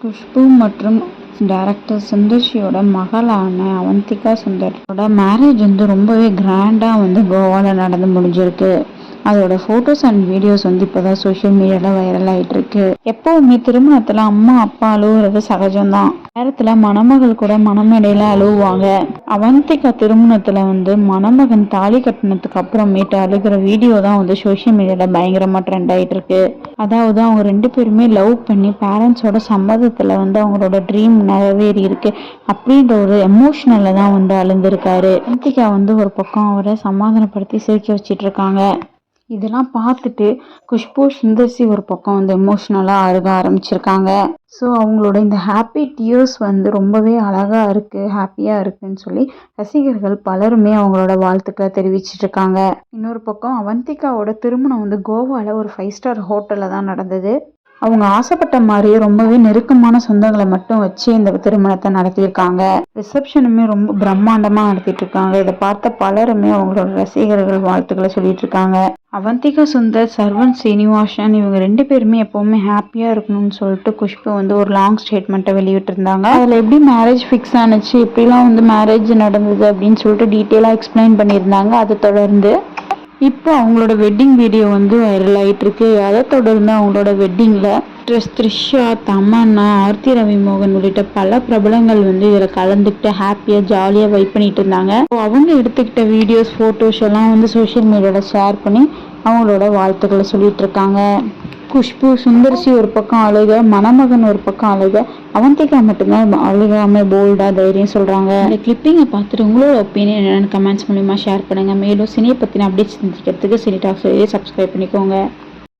குஷ்பு மற்றும் டைரக்டர் சுந்தர்சியோட மகளான அவந்திகா சுந்தரோட மேரேஜ் ரொம்பவே கிராண்டாக கோவாவில் நடந்து முடிஞ்சிருக்கு. அதோட ஃபோட்டோஸ் அண்ட் வீடியோஸ் இப்போதான் சோஷியல் மீடியாவில் வைரல் ஆகிட்டு இருக்கு. எப்போவுமே திருமணத்தில் அம்மா அப்பா அழுவுறது சகஜம்தான். நேரத்தில் மணமகள் கூட மணமேடையில் அழுவுவாங்க. அவந்திகா திருமணத்தில் மணமகன் தாலி கட்டினதுக்கு அப்புறமேட்டு அழுகிற வீடியோ தான் சோஷியல் மீடியாவில் பயங்கரமாக ட்ரெண்ட் ஆகிட்டு இருக்கு. அதாவது அவங்க 2 பேருமே லவ் பண்ணி பேரண்ட்ஸோட சம்மதத்தில் அவங்களோட ட்ரீம் நிறைவேறி இருக்கு அப்படின்ற ஒரு எமோஷனலில் தான் அழுந்திருக்காரு. அவந்திகா ஒரு பக்கம் அவரை சமாதானப்படுத்தி சிரிக்க வச்சிட்டு இருக்காங்க. இதெல்லாம் பார்த்துட்டு குஷ்பு சுந்தர்சி ஒரு பக்கம் எமோஷ்னலாக அழுக ஆரம்பிச்சிருக்காங்க. ஸோ அவங்களோட இந்த ஹாப்பி டியர்ஸ் ரொம்பவே அழகாக இருக்குது, ஹாப்பியாக இருக்குன்னு சொல்லி ரசிகர்கள் பலருமே அவங்களோட வாழ்த்துக்களை தெரிவிச்சிட்டு இருக்காங்க. இன்னொரு பக்கம் அவந்திகாவோட திருமணம் கோவாவில் ஒரு 5 ஸ்டார் ஹோட்டலில் தான் நடந்தது. அவங்க ஆசைப்பட்ட மாதிரியே ரொம்பவே நெருக்கமான சொந்தங்களை மட்டும் வச்சு இந்த திருமணத்தை நடத்தியிருக்காங்க. ரிசப்ஷனுமே ரொம்ப பிரம்மாண்டமாக நடத்திட்டு இருக்காங்க. இதை பார்த்த பலருமே அவங்களோட ரசிகர்கள் வாழ்த்துக்களை சொல்லிட்டு இருக்காங்க. அவந்திகா சுந்தர், சர்வன் ஸ்ரீனிவாசன் இவங்க 2 பேருமே எப்பவுமே ஹாப்பியாக இருக்கணும்னு சொல்லிட்டு குஷ்பு ஒரு லாங் ஸ்டேட்மெண்ட்டை வெளியிட்டிருந்தாங்க. அதில் எப்படி மேரேஜ் ஃபிக்ஸ் ஆனிச்சு, எப்படிலாம் மேரேஜ் நடந்தது அப்படின்னு சொல்லிட்டு டீட்டெயிலாக எக்ஸ்பிளைன் பண்ணியிருந்தாங்க. அதை தொடர்ந்து இப்போ அவங்களோட வெட்டிங் வீடியோ வைரல் ஆகிட்டு இருக்கு. அதை தொடர்ந்து அவங்களோட வெட்டிங்கில் த்ரிஷா, தமன்னா, ஆர்த்தி ரவிமோகன் உள்ளிட்ட பல பிரபலங்கள் இதில் கலந்துக்கிட்டு ஹாப்பியாக ஜாலியாக வைப் பண்ணிட்டு இருந்தாங்க. அவங்க எடுத்துக்கிட்ட வீடியோஸ், ஃபோட்டோஸ் எல்லாம் சோஷியல் மீடியாவில் ஷேர் பண்ணி அவங்களோட வாழ்த்துக்களை சொல்லிட்டு இருக்காங்க. குஷ்பு சுந்தர்சி ஒரு பக்கம் அழுக, மணமகன் ஒரு பக்கம் அழுக, அவந்திகா மட்டும்தான் அழுகாம போல்டா தைரியம் சொல்றாங்க. இந்த கிளிப்பிங்கை பார்த்துட்டு உங்களோட ஒப்பீனியன் என்னன்னு கமெண்ட்ஸ் மூலியமா ஷேர் பண்ணுங்க. மேலும் சினியை பத்தின அப்டேட்ஸ் தெரிஞ்சுக்கிறதுக்கு சினி டாக்ஸ் சப்ஸ்கிரைப் பண்ணிக்கோங்க.